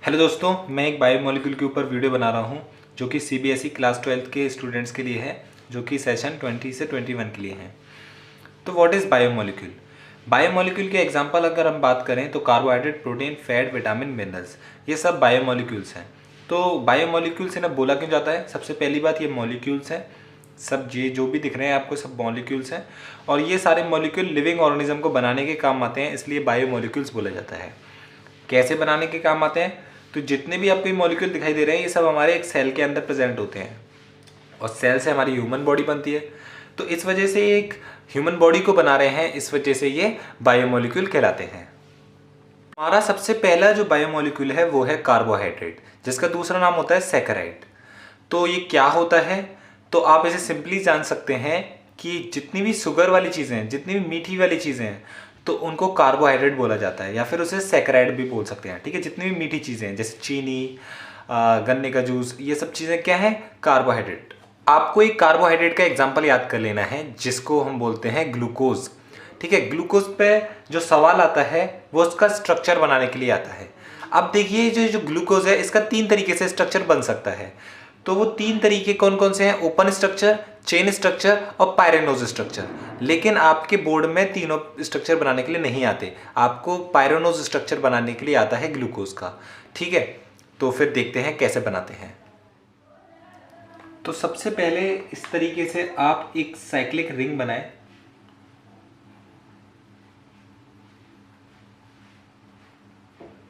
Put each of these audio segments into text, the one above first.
Hello दोस्तों, मैं एक बायोमोलिक्यूल के ऊपर वीडियो बना रहा हूँ जो कि सीबीएसई क्लास 12 के स्टूडेंट्स के लिए है, जो कि सेशन 20 से 21 के लिए है। तो व्हाट इज़ बायोमोलिक्यूल? बायोमोलिक्यूल के एग्जांपल अगर हम बात करें तो carbohydrate, protein, fat, vitamin, minerals, ये सब बायोमोलिक्यूल्स हैं। तो बायोमोलिक्यूल्स इन्हें बोला क्यों जाता है? सबसे पहली बात, ये मॉलिक्यूल्स हैं। सब ये जो भी दिख रहे हैं आपको सब मॉलिक्यूल्स हैं, और ये सारे मॉलिक्यूल लिविंग ऑर्गेनिज्म को बनाने के काम आते हैं, इसलिए बायोमोलिक्यूल्स बोला जाता है। कैसे बनाने के काम आते हैं? तो जितने भी आपको ये मॉलिक्यूल दिखाई दे रहे हैं, ये सब हमारे एक सेल के अंदर प्रेजेंट होते हैं, और सेल से हमारी ह्यूमन बॉडी बनती है। तो इस वजह से एक ह्यूमन बॉडी को बना रहे हैं, इस वजह से ये बायोमोलिक्यूल कहलाते हैं। हमारा सबसे पहला जो बायोमोलिक्यूल है वो है कार्बोहाइड्रेट, जिसका दूसरा नाम होता है सैकराइड। तो ये क्या होता है? तो आप इसे सिंपली जान सकते हैं कि जितनी भी शुगर वाली चीज़ें हैं, जितनी भी मीठी वाली चीज़ें हैं, तो उनको कार्बोहाइड्रेट बोला जाता है, या फिर उसे सैकराइड भी बोल सकते हैं। ठीक है, जितनी भी मीठी चीज़ें हैं जैसे चीनी, गन्ने का जूस, ये सब चीज़ें क्या हैं? कार्बोहाइड्रेट। आपको एक कार्बोहाइड्रेट का एग्जाम्पल याद कर लेना है, जिसको हम बोलते हैं ग्लूकोज। ठीक है, ग्लूकोज पे जो सवाल आता है वो उसका स्ट्रक्चर बनाने के लिए आता है। अब देखिए, जो ग्लूकोज है इसका 3 तरीके से स्ट्रक्चर बन सकता है। तो वो 3 तरीके कौन कौन से हैं? ओपन स्ट्रक्चर, चेन स्ट्रक्चर और पायरेनोज स्ट्रक्चर। लेकिन आपके बोर्ड में तीनों स्ट्रक्चर बनाने के लिए नहीं आते, आपको पायरेनोज स्ट्रक्चर बनाने के लिए आता है ग्लूकोज का। ठीक है, तो फिर देखते हैं कैसे बनाते हैं। तो सबसे पहले इस तरीके से आप एक साइक्लिक रिंग बनाएं,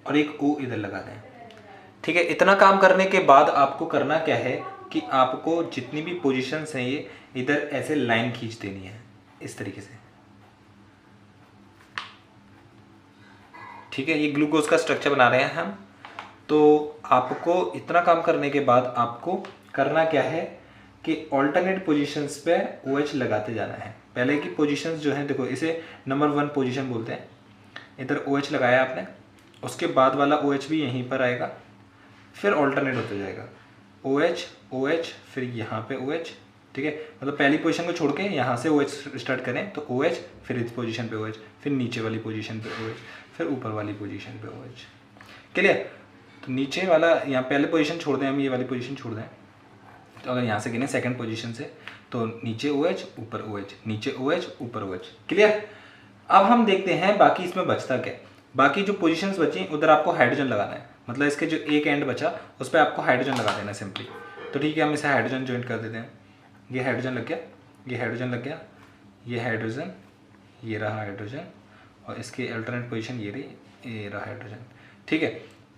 और एक ओ इधर लगा दें। ठीक है, इतना काम करने के बाद आपको करना क्या है कि आपको जितनी भी पोजीशंस हैं ये इधर ऐसे लाइन खींच देनी है, इस तरीके से। ठीक है, ये ग्लूकोज का स्ट्रक्चर बना रहे हैं हम। तो आपको इतना काम करने के बाद आपको करना क्या है कि ऑल्टरनेट पोजीशंस पे OH लगाते जाना है। पहले की पोजीशंस जो हैं, देखो इसे नंबर 1 पोजीशन बोलते हैं। इधर OH लगाया आपने, उसके बाद वाला OH भी यहीं पर आएगा, फिर ऑल्टरनेट होता जाएगा। OH OH, फिर यहाँ पे OH। ठीक है, मतलब पहली पोजीशन को छोड़ के यहाँ से OH स्टार्ट करें तो OH, फिर इस पोजीशन पे OH, फिर नीचे वाली पोजीशन पे OH, फिर ऊपर वाली पोजीशन पे OH। क्लियर? तो नीचे वाला यहाँ पहले पोजीशन छोड़ दें, हम ये वाली पोजीशन छोड़ दें। तो अगर यहाँ से गिने सेकंड पोजीशन से, तो नीचे OH ऊपर OH, नीचे OH ऊपर OH। क्लियर? अब हम देखते हैं बाकी इसमें बचता क्या। बाकी जो पोजीशंस बची उधर आपको हाइड्रोजन लगाना है, मतलब इसके जो एक एंड बचा उस पर आपको हाइड्रोजन लगा देना सिंपली। तो ठीक है, हम इसे हाइड्रोजन ज्वाइन कर देते हैं। ये हाइड्रोजन लग गया, ये हाइड्रोजन लग गया, ये हाइड्रोजन, ये रहा हाइड्रोजन, और इसकी अल्टरनेट पोजीशन ये रही, ये रहा हाइड्रोजन। ठीक है,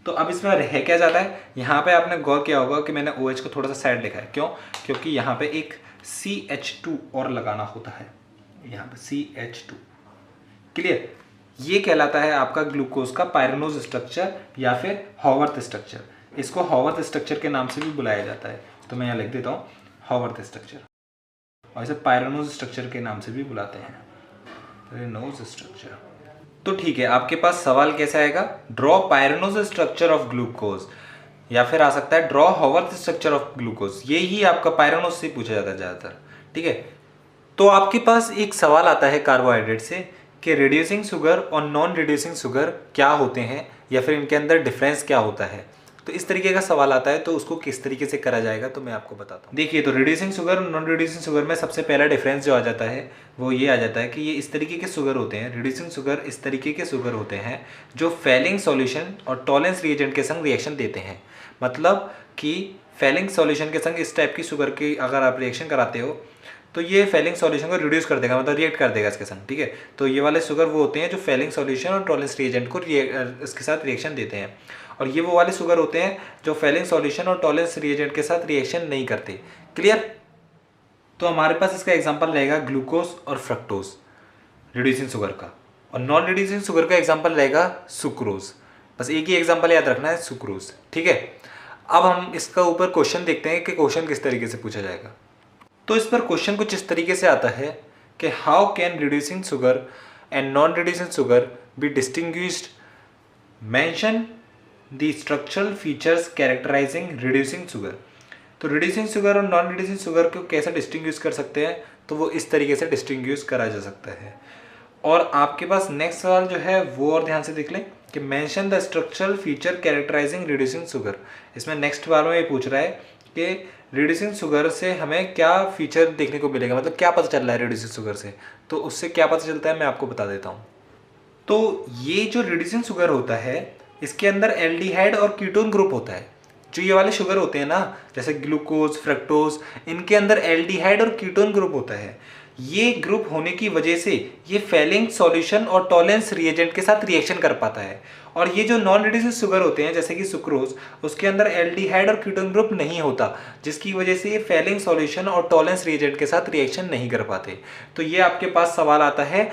तो अब इसमें रह क्या जाता है? यहाँ पे आपने गौर किया होगा कि मैंने OH को थोड़ा सा साइड लिखा है। क्यों? क्योंकि यहाँ पे एक CH2 और लगाना होता है, यहाँ पे CH2। क्लियर? ये कहलाता है आपका ग्लूकोज का पायरेनोज स्ट्रक्चर या फिर हॉवर्थ स्ट्रक्चर। इसको हॉवर्थ स्ट्रक्चर के नाम से भी बुलाया जाता है, तो मैं यहाँ लिख देता हूँ हॉवर्थ स्ट्रक्चर, और इसे पायरेनोज स्ट्रक्चर के नाम से भी बुलाते हैं, पायरेनोज स्ट्रक्चर। तो ठीक है, आपके पास सवाल कैसे आएगा? Draw pyranose structure of glucose, या फिर आ सकता है draw Howarth structure of glucose. ये ही आपका पायरेनोज से पूछा जाता है ज़्यादातर। ठीक है, तो आपके पास एक सवाल आता है कार्बोहाइड्रेट से कि रिड्यूसिंग शुगर और नॉन रिड्यूसिंग शुगर क्या होते हैं, या फिर इनके अंदर डिफरेंस क्या होता है। तो इस तरीके का सवाल आता है, तो उसको किस तरीके से करा जाएगा तो मैं आपको बताता हूँ। देखिए, तो रिड्यूसिंग शुगर और नॉन रिड्यूसिंग शुगर में सबसे पहला डिफरेंस जो आ जाता है वो ये आ जाता है कि ये इस तरीके के शुगर होते हैं। रिड्यूसिंग शुगर इस तरीके के शुगर होते हैं जो फेलिंग सॉल्यूशन और टॉलेंस रिएजेंट के संग रिएक्शन देते हैं। मतलब कि फेलिंग सॉल्यूशन के संग इस टाइप की शुगर की अगर आप रिएक्शन कराते हो तो ये फेलिंग सॉल्यूशन को रिड्यूस कर देगा, मतलब रिएक्ट कर देगा इसके संग। ठीक है, तो ये वाले शुगर वो होते हैं जो फेलिंग सॉल्यूशन और टॉलेंस रिएजेंट को इसके साथ रिएक्शन देते हैं, और ये वो वाले शुगर होते हैं जो फेलिंग सॉल्यूशन और टॉलेंस रिएजेंट के साथ रिएक्शन नहीं करते। क्लियर? तो हमारे पास इसका एग्जांपल रहेगा ग्लूकोज और फ्रक्टोज रिड्यूसिंग शुगर का, और नॉन रिड्यूसिंग शुगर का एग्जांपल रहेगा सुक्रोज। बस एक ही एग्जांपल याद रखना है, सुक्रोज। ठीक है, अब हम इसका ऊपर क्वेश्चन देखते हैं कि क्वेश्चन किस तरीके से पूछा जाएगा। तो इस पर क्वेश्चन कुछ इस तरीके से आता है कि how can reducing sugar and non reducing sugar be distinguished, mention the structural features characterising reducing sugar. तो रिड्यूसिंग शुगर और नॉन रिड्यूसिंग शुगर को कैसे डिस्टिंग्विश कर सकते हैं? तो वो इस तरीके से डिस्टिंग्विश करा जा सकता है। और आपके पास नेक्स्ट सवाल जो है वो और ध्यान से देख लें। कि mention the structural feature characterising reducing sugar. इसमें नेक्स्ट बार में ये पूछ रहा है कि रिड्यूसिंग शुगर से हमें क्या फीचर देखने को मिलेगा, मतलब क्या पता चल रहा है रिड्यूसिंग शुगर से, तो उससे क्या पता चलता है मैं आपको बता देता हूँ। तो ये जो रिड्यूसिंग शुगर होता है इसके अंदर एल्डिहाइड और कीटोन ग्रुप होता है। जो ये वाले शुगर होते हैं ना, जैसे ग्लूकोज, फ्रक्टोज, इनके अंदर एल्डिहाइड और कीटोन ग्रुप होता है। ये ग्रुप होने की वजह से ये फेलिंग सॉल्यूशन और टॉलरेंस रिएजेंट के साथ रिएक्शन कर पाता है। और ये जो नॉन रिड्यूसिंग शुगर होते हैं जैसे कि सुक्रोज, उसके अंदर एल्डिहाइड और कीटोन ग्रुप नहीं होता, जिसकी वजह से ये फेलिंग सॉल्यूशन और टॉलरेंस रिएजेंट के साथ रिएक्शन नहीं कर पाते। तो ये आपके पास सवाल आता है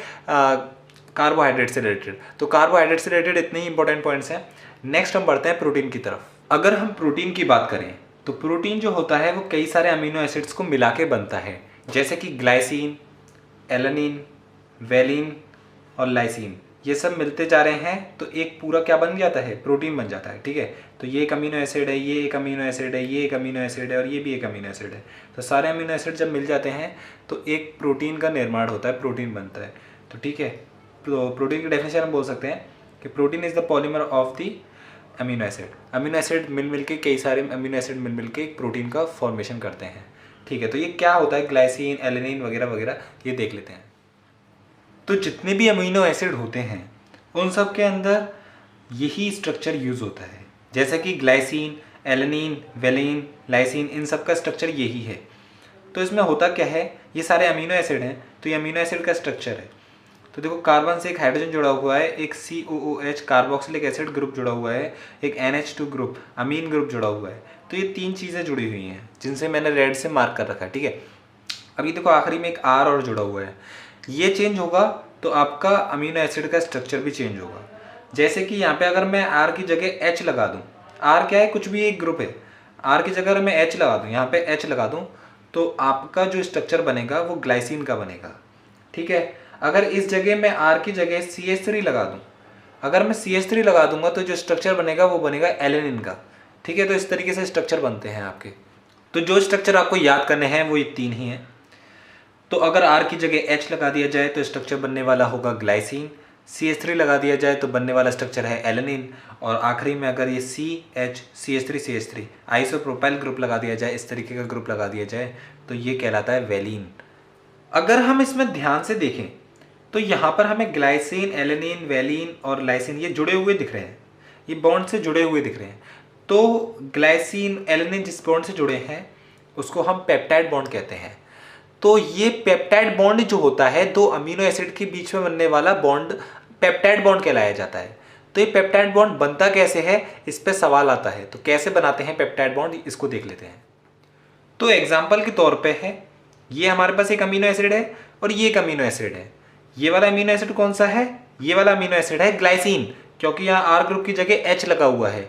कार्बोहाइड्रेट से रिलेटेड। तो कार्बोहाइड्रेट से रिलेटेड इतने ही इंपॉर्टेंट पॉइंट्स हैं। नेक्स्ट हम बढ़ते हैं प्रोटीन की तरफ। अगर हम प्रोटीन की बात करें तो प्रोटीन जो होता है वो कई सारे अमीनो एसिड्स को मिला के बनता है, जैसे कि ग्लाइसिन, एलानिन, वेलिन और लाइसिन। ये सब मिलते जा रहे हैं तो एक पूरा क्या बन जाता है, प्रोटीन बन जाता है। ठीक है, तो ये एक अमीनो एसिड है, ये एक अमीनो एसिड है, ये एक अमीनो एसिड है और ये भी एक अमीनो एसिड है। तो सारे अमीनो एसिड जब मिल जाते हैं तो एक प्रोटीन का निर्माण होता है, प्रोटीन बनता है। तो ठीक है, तो प्रोटीन की डेफिनेशन हम बोल सकते हैं कि protein is the polymer of the amino acid. Amino acid मिल के कई सारे अमीनो एसिड मिल के एक प्रोटीन का फॉर्मेशन करते हैं। ठीक है, तो ये क्या होता है, ग्लाइसिन, एलानिन वगैरह वगैरह, ये देख लेते हैं। तो जितने भी अमीनो एसिड होते हैं उन सब के अंदर यही स्ट्रक्चर यूज होता है, जैसे कि ग्लाइसिन, एलानिन, वेलिन, लाइसिन, इन सब का स्ट्रक्चर यही है। तो इसमें होता क्या है, ये सारे अमीनो एसिड हैं, तो ये अमीनो एसिड का स्ट्रक्चर है। तो देखो, कार्बन से एक हाइड्रोजन जुड़ा हुआ है, एक COOH कार्बोक्सिलिक एसिड ग्रुप जुड़ा हुआ है, एक NH2 ग्रुप अमीन ग्रुप जुड़ा हुआ है। तो ये तीन चीज़ें जुड़ी हुई हैं जिनसे मैंने रेड से मार्क कर रखा है। ठीक है, अभी देखो आखिरी में एक R और जुड़ा हुआ है। ये चेंज होगा तो आपका अमीनो एसिड का स्ट्रक्चर भी चेंज होगा। जैसे कि यहाँ पे अगर मैं R की जगह H लगा दूँ, R क्या है, कुछ भी एक ग्रुप है, R की जगह अगर मैं H लगा दूँ, यहाँ पे H लगा दूँ, तो आपका जो स्ट्रक्चर बनेगा वो ग्लाइसिन का बनेगा। ठीक है, अगर इस जगह मैं R की जगह CH3 लगा दूँ, अगर मैं CH3 लगा दूंगा तो जो स्ट्रक्चर बनेगा वो बनेगा एलेनिन का। ठीक है, तो इस तरीके से स्ट्रक्चर बनते हैं आपके। तो जो स्ट्रक्चर आपको याद करने हैं वो ये तीन ही हैं। तो अगर R की जगह H लगा दिया जाए तो स्ट्रक्चर बनने वाला होगा ग्लाइसिन, CH3 लगा दिया जाए तो बनने वाला स्ट्रक्चर है एलेनिन, और आखिरी में अगर ये CH CH3 आइसोप्रोपाइल ग्रुप लगा दिया जाए, इस तरीके का ग्रुप लगा दिया जाए, तो ये कहलाता है वेलिन। अगर हम इसमें ध्यान से देखें तो यहाँ पर हमें ग्लाइसिन, एलेनिन, वेलिन और लाइसिन ये जुड़े हुए दिख रहे हैं, ये बॉन्ड से जुड़े हुए दिख रहे हैं। तो ग्लाइसिन, एलेनिन जिस बॉन्ड से जुड़े हैं उसको हम पेप्टाइड बॉन्ड कहते हैं। तो ये पेप्टाइड बॉन्ड जो होता है दो अमीनो एसिड के बीच में बनने वाला बॉन्ड पेप्टाइड बॉन्ड कहलाया जाता है। तो ये पेप्टाइड बॉन्ड बनता कैसे है, इस पे सवाल आता है। तो कैसे बनाते हैं पेप्टाइड बॉन्ड, इसको देख लेते हैं। तो एग्जाम्पल के तौर पे है, ये हमारे पास एक अमीनो एसिड है और ये एक अमीनो एसिड है। ये वाला अमीनो एसिड कौन सा है, ये वाला अमीनो एसिड है ग्लाइसिन, क्योंकि यहाँ R ग्रुप की जगह H लगा हुआ है।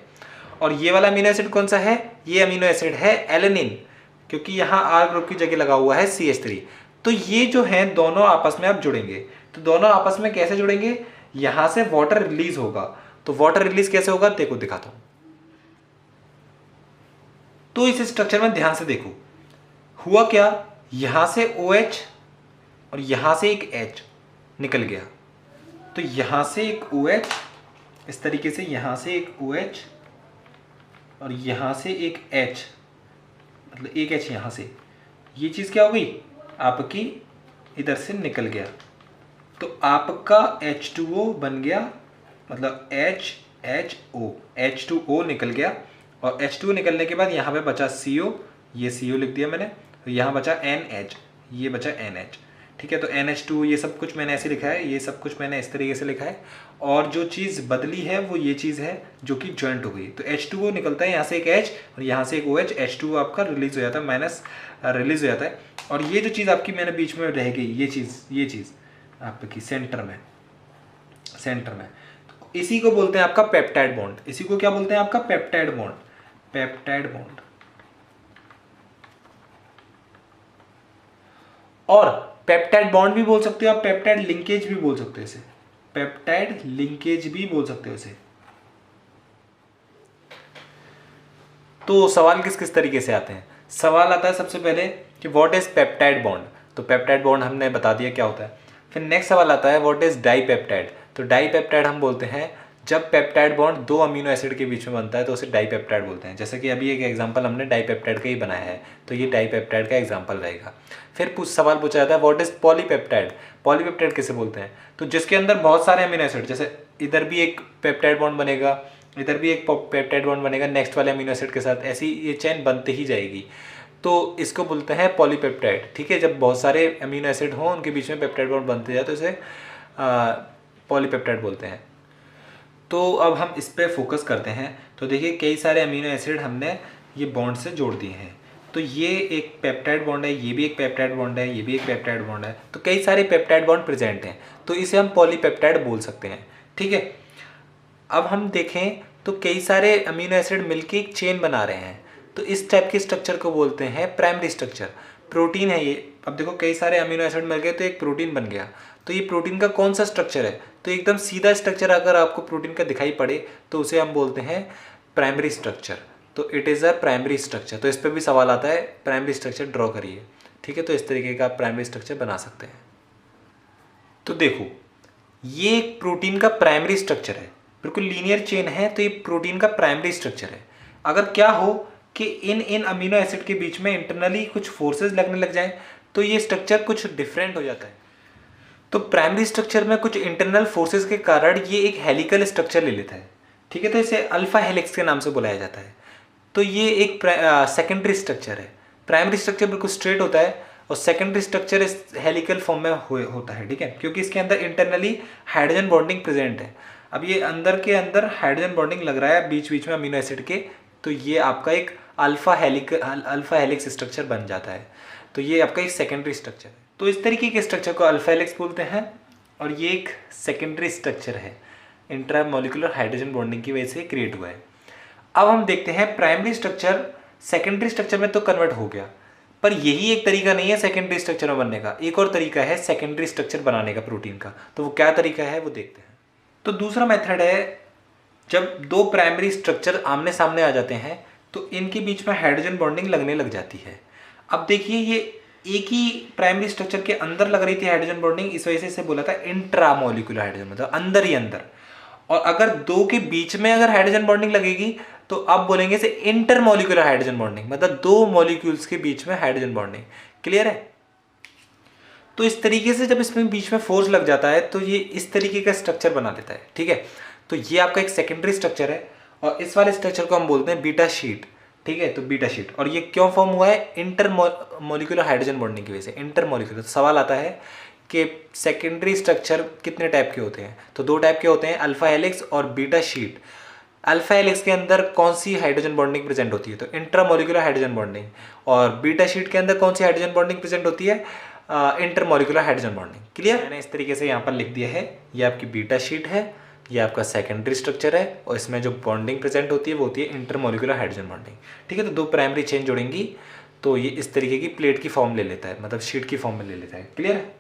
और ये वाला अमीनो एसिड कौन सा है, ये अमीनो एसिड है एलेनिन, क्योंकि यहाँ R ग्रुप की जगह लगा हुआ है CH3। तो ये जो है दोनों आपस में अब जुड़ेंगे। तो दोनों आपस में कैसे जुड़ेंगे, यहाँ से वाटर रिलीज होगा। तो वाटर रिलीज कैसे होगा देखो, दिखाता हूँ। तो इस स्ट्रक्चर में ध्यान से देखो, हुआ क्या, यहां से OH और यहां से एक H निकल गया। तो यहां से एक OH, इस तरीके से यहां से एक OH और यहां से एक H, मतलब एक H यहां से, ये चीज क्या हो गई आपकी, इधर से निकल गया। तो आपका H2O बन गया, मतलब HHO, H2O निकल गया। और H2O निकलने के बाद यहाँ पे बचा CO, ये CO लिख दिया मैंने, तो यहाँ बचा NH, ये बचा NH। ठीक है, तो NH2 ये सब कुछ मैंने ऐसे लिखा है, ये सब कुछ मैंने इस तरीके से लिखा है। और जो चीज़ बदली है वो ये चीज़ है जो कि जॉइंट हो गई। तो H2O निकलता है, यहाँ से एक H और यहाँ से एक OH, H2O आपका रिलीज हो जाता है, माइनस रिलीज हो जाता है। और ये जो चीज़ आपकी मैंने बीच में रह गई, ये चीज़ आपकी सेंटर में, तो इसी को बोलते हैं आपका पेप्टाइड बॉन्ड। इसी को क्या बोलते हैं, आपका पेप्टाइड बॉन्ड, पेप्टाइड बॉन्ड। और पेप्टाइड बॉन्ड भी बोल सकते हो आप, पेप्टाइड लिंकेज भी बोल सकते हो इसे, पेप्टाइड लिंकेज भी बोल सकते हो इसे। तो सवाल किस किस तरीके से आते हैं, सवाल आता है सबसे पहले कि व्हाट इज पेप्टाइड बॉन्ड। तो पेप्टाइड बॉन्ड हमने बता दिया क्या होता है। फिर नेक्स्ट सवाल आता है व्हाट इज डाईपेप्टाइड। तो डाईपेप्टाइड हम बोलते हैं जब पेप्टाइड बॉन्ड दो अमीनो एसिड के बीच में बनता है तो उसे डाईपेप्टाइड बोलते हैं। जैसे कि अभी एक एग्जांपल हमने डाईपेप्टाइड का ही बनाया है, तो ये डाईपेप्टाइड का एग्जांपल रहेगा। फिर सवाल पूछा जाता है व्हाट इज पॉलीपेप्टाइड, पॉलीपेप्टाइड किसे बोलते हैं? तो जिसके अंदर बहुत सारे अमीनो एसिड, जैसे इधर भी एक पेप्टाइड बॉन्ड बनेगा, इधर भी एक पेप्टाइड बॉन्ड बनेगा नेक्स्ट वाले अमीनो एसिड के साथ, ऐसी ये चेन बनती ही जाएगी, तो इसको बोलते हैं पॉलीपेप्टाइड। ठीक है, जब बहुत सारे अमीनो एसिड हों उनके बीच में पेप्टाइड बॉन्ड बनते जाए तो इसे पॉलीपेप्टाइड बोलते हैं। तो अब हम इस पर फोकस करते हैं। तो देखिए कई सारे अमीनो एसिड हमने ये बॉन्ड से जोड़ दिए हैं। तो ये एक पेप्टाइड बॉन्ड है, ये भी एक पेप्टाइड बॉन्ड है, ये भी एक पेप्टाइड बॉन्ड है, तो कई सारे पेप्टाइड बॉन्ड प्रेजेंट हैं, तो इसे हम पॉलीपेप्टाइड बोल सकते हैं। ठीक है, अब हम देखें तो कई सारे अमीनो एसिड मिलके एक चेन बना रहे हैं, तो इस टाइप के स्ट्रक्चर को बोलते हैं प्राइमरी स्ट्रक्चर। प्रोटीन है ये, अब देखो कई सारे अमीनो एसिड मिल गए तो एक प्रोटीन बन गया। तो ये प्रोटीन का कौन सा स्ट्रक्चर है? तो एकदम सीधा स्ट्रक्चर अगर आपको प्रोटीन का दिखाई पड़े तो उसे हम बोलते हैं प्राइमरी स्ट्रक्चर। तो it is a primary structure. तो इस पर भी सवाल आता है प्राइमरी स्ट्रक्चर ड्रॉ करिए। ठीक है, तो इस तरीके का आप प्राइमरी स्ट्रक्चर बना सकते हैं। तो देखो ये एक प्रोटीन का प्राइमरी स्ट्रक्चर है, बिल्कुल लीनियर चेन है, तो ये प्रोटीन का प्राइमरी स्ट्रक्चर है। अगर क्या हो कि इन अमीनो एसिड के बीच में इंटरनली कुछ फोर्सेस लगने लग जाएं तो ये स्ट्रक्चर कुछ डिफरेंट हो जाता है। तो प्राइमरी स्ट्रक्चर में कुछ इंटरनल फोर्सेस के कारण ये एक हेलिकल स्ट्रक्चर ले लेता है। ठीक है, तो इसे अल्फा हेलिक्स के नाम से बुलाया जाता है। तो ये एक सेकेंडरी स्ट्रक्चर है। प्राइमरी स्ट्रक्चर बिल्कुल स्ट्रेट होता है और सेकेंडरी स्ट्रक्चर इस हेलिकल फॉर्म में होता है। ठीक है, क्योंकि इसके अंदर इंटरनली हाइड्रोजन बॉन्डिंग प्रेजेंट है। अब ये अंदर के अंदर हाइड्रोजन बॉन्डिंग लग रहा है बीच बीच में अमीनो एसिड के, तो ये आपका एक अल्फा हेलिक्स स्ट्रक्चर बन जाता है। तो ये आपका एक सेकेंडरी स्ट्रक्चर है। तो इस तरीके के स्ट्रक्चर को अल्फा हेलिक्स बोलते हैं और ये एक सेकेंडरी स्ट्रक्चर है, इंट्रामोलिकुलर हाइड्रोजन बॉन्डिंग की वजह से क्रिएट हुआ है। अब हम देखते हैं प्राइमरी स्ट्रक्चर सेकेंडरी स्ट्रक्चर में तो कन्वर्ट हो गया, पर यही एक तरीका नहीं है सेकेंडरी स्ट्रक्चर में बनने का। एक और तरीका है सेकेंडरी स्ट्रक्चर बनाने का प्रोटीन का, तो वो क्या तरीका है वो देखते हैं। तो दूसरा मेथड है जब दो प्राइमरी स्ट्रक्चर आमने सामने आ जाते हैं तो इनके बीच में हाइड्रोजन बॉन्डिंग लगने लग जाती है। अब देखिए ये एक ही प्राइमरी स्ट्रक्चर के अंदर लग रही थी हाइड्रोजन बॉन्डिंग, इस वजह से इसे बोला था इंट्रामोलिकुलर हाइड्रोजन, मतलब अंदर ही अंदर। और अगर दो के बीच में अगर हाइड्रोजन बॉन्डिंग लगेगी तो अब बोलेंगे इसे इंटरमोलिकुलर हाइड्रोजन बॉन्डिंग, मतलब दो मॉलिक्यूल्स के बीच में हाइड्रोजन बॉन्डिंग। क्लियर है? तो इस तरीके से जब इसमें बीच में फोर्स लग जाता है तो ये इस तरीके का स्ट्रक्चर बना लेता है। ठीक है, तो ये आपका एक सेकेंडरी स्ट्रक्चर है और इस वाले स्ट्रक्चर को हम बोलते हैं बीटा शीट। ठीक है, तो बीटा शीट, और ये क्यों फॉर्म हुआ है? इंटरमोलिकुलर हाइड्रोजन बॉन्डिंग की वजह से। इंटरमोलिकुलर, तो सवाल आता है कि सेकेंडरी स्ट्रक्चर कितने टाइप के होते हैं? तो दो टाइप के होते हैं, अल्फा हेलिक्स और बीटा शीट। अल्फा हेलिक्स के अंदर कौन सी हाइड्रोजन बॉन्डिंग प्रेजेंट होती है? तो इंट्रामोलिकुलर हाइड्रोजन बॉन्डिंग। और बीटा शीट के अंदर कौन सी हाइड्रोजन बॉन्डिंग प्रेजेंट होती है? Intermolecular hydrogen bonding. क्लियर? मैंने इस तरीके से यहाँ पर लिख दिया है, ये आपकी बीटा शीट है, ये आपका सेकेंडरी स्ट्रक्चर है और इसमें जो बॉन्डिंग प्रेजेंट होती है वो होती है इंटरमोलिकुलर हाइड्रोजन बॉन्डिंग। ठीक है, तो दो प्राइमरी चेन जोड़ेंगी तो ये इस तरीके की प्लेट की फॉर्म ले लेता है, मतलब शीट की फॉर्म में ले लेता है। क्लियर है?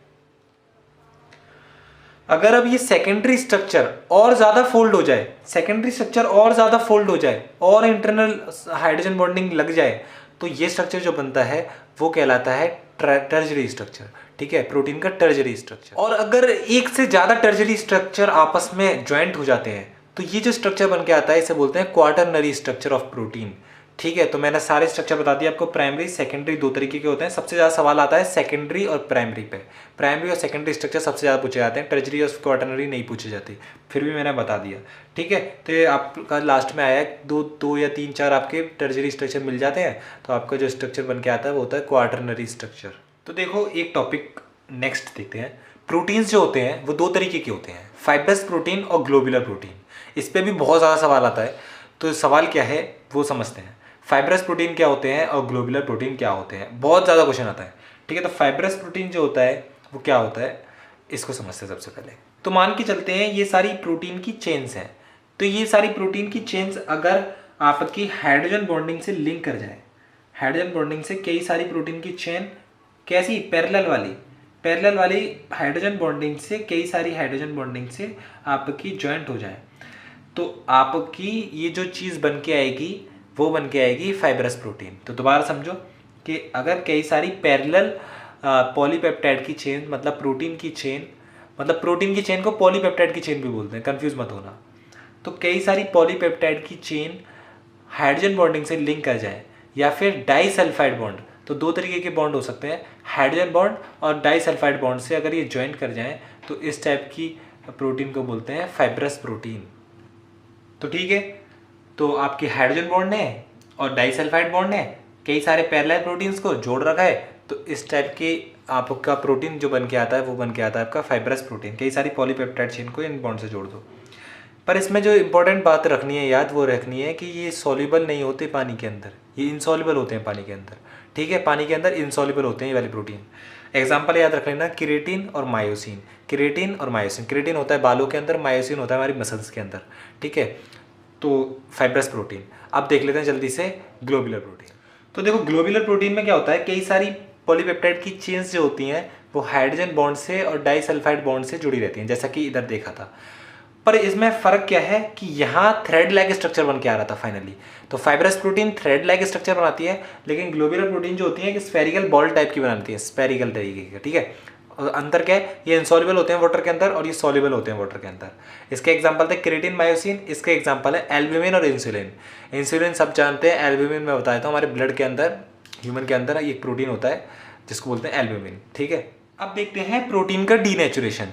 अगर अब ये सेकेंडरी स्ट्रक्चर और ज़्यादा फोल्ड हो जाए, सेकेंडरी स्ट्रक्चर और ज़्यादा फोल्ड हो जाए और इंटरनल हाइड्रोजन बॉन्डिंग लग जाए तो ये स्ट्रक्चर जो बनता है वो कहलाता है टर्जरी स्ट्रक्चर। ठीक है, प्रोटीन का टर्जरी स्ट्रक्चर। और अगर एक से ज़्यादा टर्जरी स्ट्रक्चर आपस में ज्वाइंट हो जाते हैं तो ये जो स्ट्रक्चर बन के आता है इसे बोलते हैं क्वाटरनरी स्ट्रक्चर ऑफ प्रोटीन। ठीक है, तो मैंने सारे स्ट्रक्चर बता दिए आपको। प्राइमरी सेकेंडरी दो तरीके के होते हैं। सबसे ज़्यादा सवाल आता है सेकेंडरी और प्राइमरी पे। प्राइमरी और सेकेंडरी स्ट्रक्चर सबसे ज़्यादा पूछे जाते हैं, टर्जरी और क्वाटरनरी नहीं पूछे जाते, फिर भी मैंने बता दिया। ठीक है, तो ये आपका लास्ट में आया दो या तीन चार आपके टर्जरी स्ट्रक्चर मिल जाते हैं, तो आपका जो स्ट्रक्चर बन के आता है वो होता है क्वाटरनरी स्ट्रक्चर। तो देखो एक टॉपिक नेक्स्ट देखते हैं। प्रोटीन्स जो होते हैं वो दो तरीके के होते हैं, फाइब्रस प्रोटीन और ग्लोबुलर प्रोटीन। इस पर भी बहुत ज़्यादा सवाल आता है, तो सवाल क्या है वो समझते हैं। फाइब्रस प्रोटीन क्या होते हैं और ग्लोबुलर प्रोटीन क्या होते हैं, बहुत ज़्यादा क्वेश्चन आता है। ठीक है, तो फाइब्रस प्रोटीन जो होता है वो क्या होता है इसको समझते हैं सबसे पहले। तो मान के चलते हैं ये सारी प्रोटीन की चेन्स हैं, तो ये सारी प्रोटीन की चेन्स अगर आपकी हाइड्रोजन बॉन्डिंग से लिंक कर जाए, हाइड्रोजन बॉन्डिंग से कई सारी प्रोटीन की चेन कैसी पैरेलल वाली हाइड्रोजन बॉन्डिंग से कई सारी हाइड्रोजन बॉन्डिंग से आपकी जॉइंट हो जाए, तो आपकी ये जो चीज़ बन के आएगी वो बन के आएगी फाइब्रस प्रोटीन। तो दोबारा समझो कि अगर कई सारी पैरेलल पॉलीपेप्टाइड की चेन, मतलब प्रोटीन की चेन को पॉलीपेप्टाइड की चेन भी बोलते हैं, कंफ्यूज मत होना। तो कई सारी पॉलीपेप्टाइड की चेन हाइड्रोजन बॉन्डिंग से लिंक कर जाए, या फिर डाइसल्फाइड बॉन्ड, तो दो तरीके के बॉन्ड हो सकते हैं, हाइड्रोजन बॉन्ड और डाइसल्फाइड बॉन्ड से अगर ये ज्वाइन कर जाएं तो इस टाइप की प्रोटीन को बोलते हैं फाइब्रस प्रोटीन। तो ठीक है, तो आपके हाइड्रोजन बॉन्ड ने और डाइसल्फाइड बॉन्ड ने कई सारे पैरेलल प्रोटीन्स को जोड़ रखा है, तो इस टाइप के आपका प्रोटीन जो बन के आता है वो बन के आता है आपका फाइब्रस प्रोटीन। कई सारी पॉलीपेप्टाइड चेन को इन बॉन्ड से जोड़ दो। पर इसमें जो इंपॉर्टेंट बात रखनी है याद, वो रखनी है कि ये सॉल्युबल नहीं होते पानी के अंदर, ये इनसॉल्युबल होते हैं पानी के अंदर। ठीक है, पानी के अंदर इनसॉल्युबल होते हैं ये वाले प्रोटीन। एग्जाम्पल याद रख लेना, क्रिएटिन और मायोसिन। क्रिएटिन और मायोसिन, क्रिएटिन होता है बालों के अंदर, मायोसिन होता है हमारी मसल्स के अंदर। ठीक है, तो फाइब्रस प्रोटीन। अब देख लेते हैं जल्दी से ग्लोबुलर प्रोटीन। तो देखो ग्लोबुलर प्रोटीन में क्या होता है, कई सारी पॉलीपेप्टाइड की चेन्स जो होती हैं वो हाइड्रोजन बॉन्ड से और डाइसल्फाइड बॉन्ड से जुड़ी रहती हैं, जैसा कि इधर देखा था। पर इसमें फ़र्क क्या है कि यहाँ थ्रेड लाइक स्ट्रक्चर बन के आ रहा था फाइनली। तो fibrous protein thread like structure बनाती है, लेकिन ग्लोबुलर प्रोटीन जो होती है कि स्फेरिकल बॉल टाइप की बनाती है, स्फेरिकल तरीके की। ठीक है, और अंतर क्या है, ये इनसॉल्युबल होते हैं वाटर के अंदर और ये सॉल्युबल होते हैं वाटर के अंदर। इसके एग्जांपल थे क्रिएटिन, मायोसिन। इसके एग्जांपल है एल्ब्यूमिन और इंसुलिन। इंसुलिन सब जानते हैं, एल्ब्यूमिन मैं बताया था हमारे ब्लड के अंदर, ह्यूमन के अंदर एक प्रोटीन होता है जिसको बोलते हैं एल्ब्यूमिन। ठीक है, अब देखते हैं प्रोटीन का डीनेचुरेशन।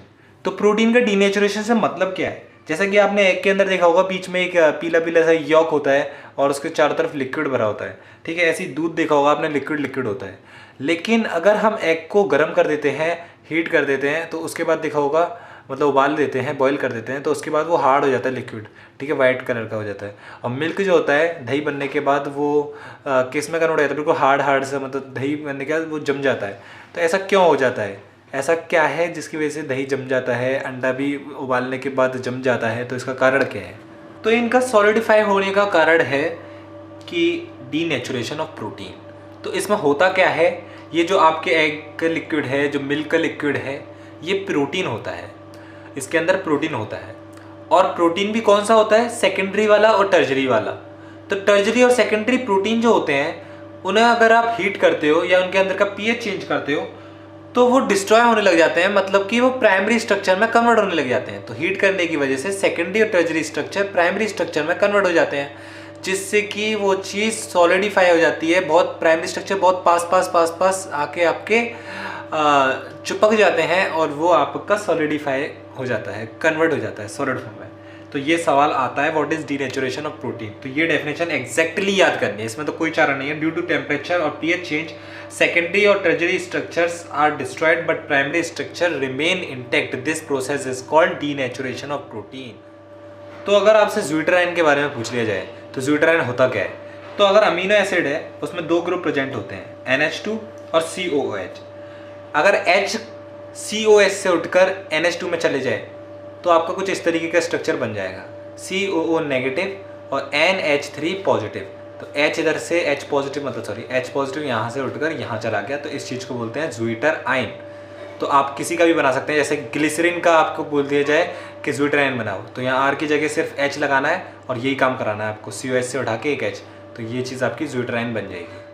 तो प्रोटीन का डीनेचुरेशन से मतलब क्या है, जैसा कि आपने एग के अंदर देखा होगा बीच में एक पीला पीला सा यॉक होता है और उसके चारों तरफ लिक्विड भरा होता है। ठीक है, ऐसे ही दूध देखा होगा आपने, लिक्विड लिक्विड होता है। लेकिन अगर हम एग को गर्म कर देते हैं, हीट कर देते हैं, तो उसके बाद देखा होगा, मतलब उबाल देते हैं, बॉईल कर देते हैं, तो उसके बाद वो हार्ड हो जाता है लिक्विड। ठीक है, वाइट कलर का हो जाता है। और मिल्क जो होता है दही बनने के बाद वो किस में कन्वर्ट हो जाता है, बिल्कुल हार्ड हार्ड सा, मतलब दही बनने के बाद वो जम जाता है। तो ऐसा क्यों हो जाता है, ऐसा क्या है जिसकी वजह से दही जम जाता है, अंडा भी उबालने के बाद जम जाता है, तो इसका कारण क्या है। तो इनका सॉलिडिफाई होने का कारण है कि डीनेचुरेशन ऑफ प्रोटीन। तो इसमें होता क्या है, ये जो आपके एग का लिक्विड है, जो मिल्क का लिक्विड है, ये प्रोटीन होता है, इसके अंदर प्रोटीन होता है। और प्रोटीन भी कौन सा होता है, सेकेंडरी वाला और टर्जरी वाला। तो टर्जरी और सेकेंडरी प्रोटीन जो होते हैं उन्हें अगर आप हीट करते हो या उनके अंदर का पीएच चेंज करते हो तो वो डिस्ट्रॉय होने लग जाते हैं, मतलब कि वो प्राइमरी स्ट्रक्चर में कन्वर्ट होने लग जाते हैं। तो हीट करने की वजह से सेकेंडरी और टर्जरी स्ट्रक्चर प्राइमरी स्ट्रक्चर में कन्वर्ट हो जाते हैं, जिससे कि वो चीज़ सॉलिडिफाई हो जाती है। बहुत प्राइमरी स्ट्रक्चर बहुत पास आके आपके चिपक जाते हैं और वो आपका सॉलिडिफाई हो जाता है, कन्वर्ट हो जाता है सॉलिड फॉर्म में। तो ये सवाल आता है what is denaturation of protein. तो ये डेफिनेशन एग्जैक्टली याद करनी है, इसमें तो कोई चारा नहीं है। ड्यू टू टेम्परेचर और पीएच चेंज सेकेंडरी और tertiary structures are destroyed but primary structure remain intact. This process is called denaturation of protein. तो अगर आपसे ज़्यूटराइन के बारे में पूछ लिया जाए तो ज़्यूटराइन होता क्या है, तो अगर अमीनो एसिड है उसमें दो ग्रुप प्रेजेंट होते हैं, NH2 और COOH। अगर H COH से उठकर NH2 में चले जाए तो आपका कुछ इस तरीके का स्ट्रक्चर बन जाएगा, COO नेगेटिव और NH3 पॉजिटिव। तो H इधर से H पॉजिटिव, मतलब सॉरी H पॉजिटिव यहाँ से उठकर यहाँ चला गया, तो इस चीज़ को बोलते हैं ज़्यूटराइन। तो आप किसी का भी बना सकते हैं, जैसे ग्लिसरीन का आपको बोल दिया जाए कि ज़्यूटराइन बनाओ, तो यहाँ R की जगह सिर्फ H लगाना है और यही काम कराना है आपको, COH से उठा के एक H, तो ये चीज़ आपकी ज़्यूटराइन बन जाएगी।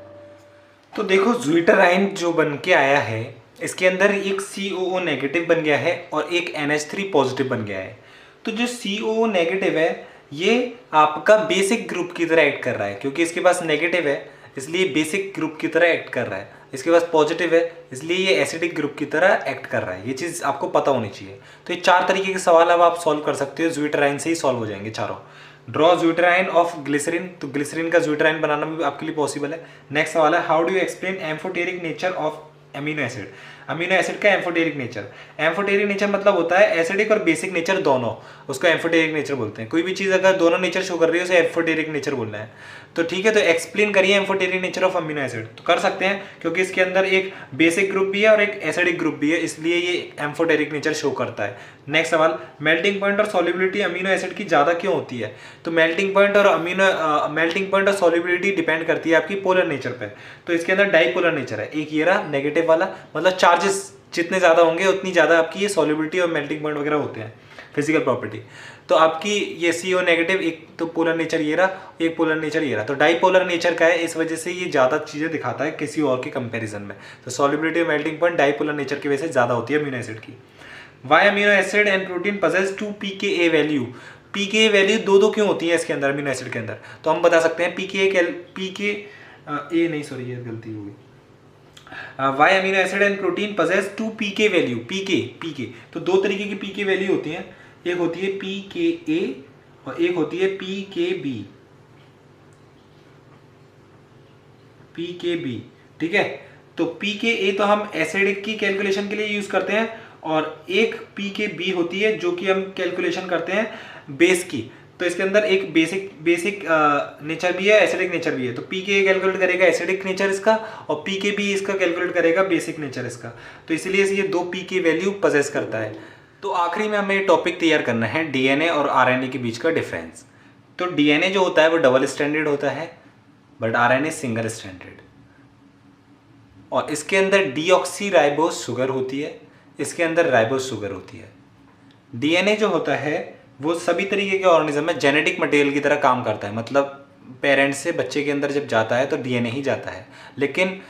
तो देखो ज़्यूटराइन जो बन के आया है इसके अंदर एक COO नेगेटिव बन गया है और एक NH3 पॉजिटिव बन गया है। तो जो COO नेगेटिव है ये आपका बेसिक ग्रुप की तरह एक्ट कर रहा है, क्योंकि इसके पास नेगेटिव है इसलिए बेसिक ग्रुप की तरह एक्ट कर रहा है। इसके पास पॉजिटिव है इसलिए ये एसिडिक ग्रुप की तरह एक्ट कर रहा है। ये चीज़ आपको पता होनी चाहिए। तो ये चार तरीके के सवाल अब आप सॉल्व कर सकते हो, ज़्यूटराइन से ही सॉल्व हो जाएंगे चारों। ड्रॉ ज़्यूटराइन ऑफ ग्लिसरीन, तो ग्लिसरीन का ज़्यूटराइन बनाना भी आपके लिए पॉसिबल है। नेक्स्ट सवाल है, how do you explain amphoteric nature of amino acid. Amino acid का एम्फोटेरिक नेचर, एम्फोटेरिक नेचर मतलब होता है एसिडिक और बेसिक नेचर दोनों, उसको एम्फोटेरिक नेचर बोलते हैं। कोई भी चीज़ अगर दोनों नेचर शो कर रही है उसे एम्फोटेरिक नेचर बोलना है। तो ठीक है, तो एक्सप्लेन करिए amphoteric nature of amino acid. तो कर सकते हैं क्योंकि इसके अंदर एक बेसिक ग्रुप भी है और एक एसिडिक ग्रुप भी है, इसलिए ये एम्फोटेरिक नेचर शो करता है। नेक्स्ट सवाल, मेल्टिंग पॉइंट और सॉल्युबिलिटी अमीनो एसिड की ज़्यादा क्यों होती है। तो मेल्टिंग पॉइंट और सॉल्युबिलिटी डिपेंड करती है आपकी पोलर नेचर पे। तो इसके अंदर डाइपोलर नेचर है, एक ये रहा नेगेटिव वाला, मतलब चार्जेस जितने ज़्यादा होंगे उतनी ज़्यादा आपकी ये सॉल्युबिलिटी और मेल्टिंग पॉइंट वगैरह होते हैं, फिजिकल प्रॉपर्टी। तो आपकी ये CO नेगेटिव, एक तो पोलर नेचर ये रहा, एक पोलर नेचर ये रहा, तो डाइपोलर नेचर का है, इस वजह से ये ज़्यादा चीज़ें दिखाता है किसी और के कंपैरिजन में। तो सॉल्युबिलिटी और मेल्टिंग पॉइंट डाइपोलर नेचर की वजह से ज़्यादा होती है अमीनो एसिड की। Why amino acid and protein possess 2 pKa value. P K value दो दो क्यों होती है इसके अंदर अमीनो एसिड के अंदर, तो हम बता सकते हैं ये गलती हो गई। Why amino acid and protein possess two pK value, pK तो दो तरीके की पीके वैल्यू होती हैं, एक होती है पीके ए और एक होती है पीके बी, ठीक है। तो पीके ए तो हम एसिडिक की कैलकुलेशन के लिए यूज करते हैं और एक पीके बी होती है जो कि हम कैलकुलेशन करते हैं बेस की। तो इसके अंदर एक बेसिक नेचर भी है, एसिडिक नेचर भी है। तो पीके कैलकुलेट करेगा एसिडिक नेचर इसका और पीके बी इसका कैलकुलेट करेगा बेसिक नेचर इसका। तो इसलिए ये दो पीके वैल्यू पजेस करता है। तो आखिरी में हमें टॉपिक तैयार करना है डीएनए और आरएनए के बीच का डिफरेंस। तो डीएनए जो होता है वो डबल स्ट्रैंडेड होता है, बट आरएनए सिंगल स्ट्रैंडेड, और इसके अंदर डीऑक्सी राइबोज शुगर होती है, इसके अंदर राइबोज शुगर होती है। डीएनए जो होता है वो सभी तरीके के ऑर्गेनिज्म में जेनेटिक मटेरियल की तरह काम करता है, मतलब पेरेंट्स से बच्चे के अंदर जब जाता है तो डीएनए ही जाता है। लेकिन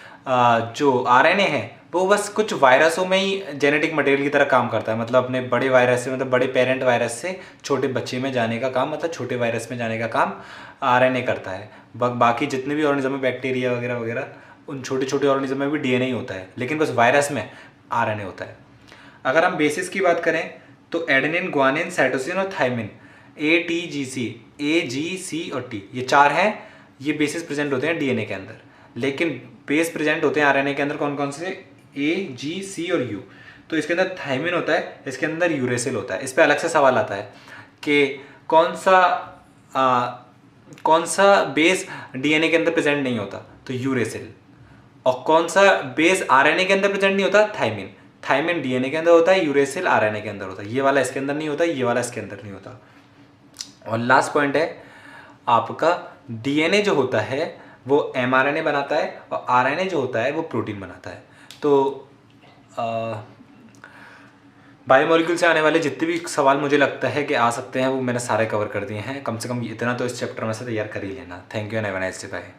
जो आरएनए है वो बस कुछ वायरसों में ही जेनेटिक मटेरियल की तरह काम करता है, मतलब अपने बड़े वायरस से, मतलब बड़े पेरेंट वायरस से छोटे बच्चे में जाने का काम, मतलब छोटे वायरस में जाने का काम आरएनए करता है। बाकी जितने भी ऑर्गेनिज्म में बैक्टीरिया वगैरह वगैरह उन छोटे छोटे ऑर्गेनिज्म में भी डीएनए ही होता है, लेकिन बस वायरस में आरएनए होता है। अगर हम बेसिस की बात करें तो एडेनिन, ग्वानिन, साइटोसिन और थाइमिन, ATGC, AGC और T, ये चार हैं, ये बेसिस प्रेजेंट होते हैं डीएनए के अंदर। लेकिन बेस प्रेजेंट होते हैं आरएनए के अंदर कौन कौन से? A, G, C और U। तो इसके अंदर थाइमिन होता है, इसके अंदर यूरेसिल होता है। इस पर अलग से सवाल आता है कि कौन सा बेस डीएनए के अंदर प्रेजेंट नहीं होता, तो यूरेसिल। और कौन सा बेस आरएनए के अंदर प्रेजेंट नहीं होता? थाइमिन। थाइमिन डीएनए के अंदर होता है, यूरेसिल आरएनए के अंदर होता है। ये वाला इसके अंदर नहीं होता, ये वाला इसके अंदर नहीं होता। और लास्ट पॉइंट है आपका, डीएनए जो होता है वो एमआरएनए बनाता है और आरएनए जो होता है वो प्रोटीन बनाता है। तो बायोमोलिक्यूल से आने वाले जितने भी सवाल मुझे लगता है कि आ सकते हैं वो मैंने सारे कवर कर दिए हैं। कम से कम इतना तो इस चैप्टर में से तैयार कर ही लेना। Thank you and have a nice day, bye.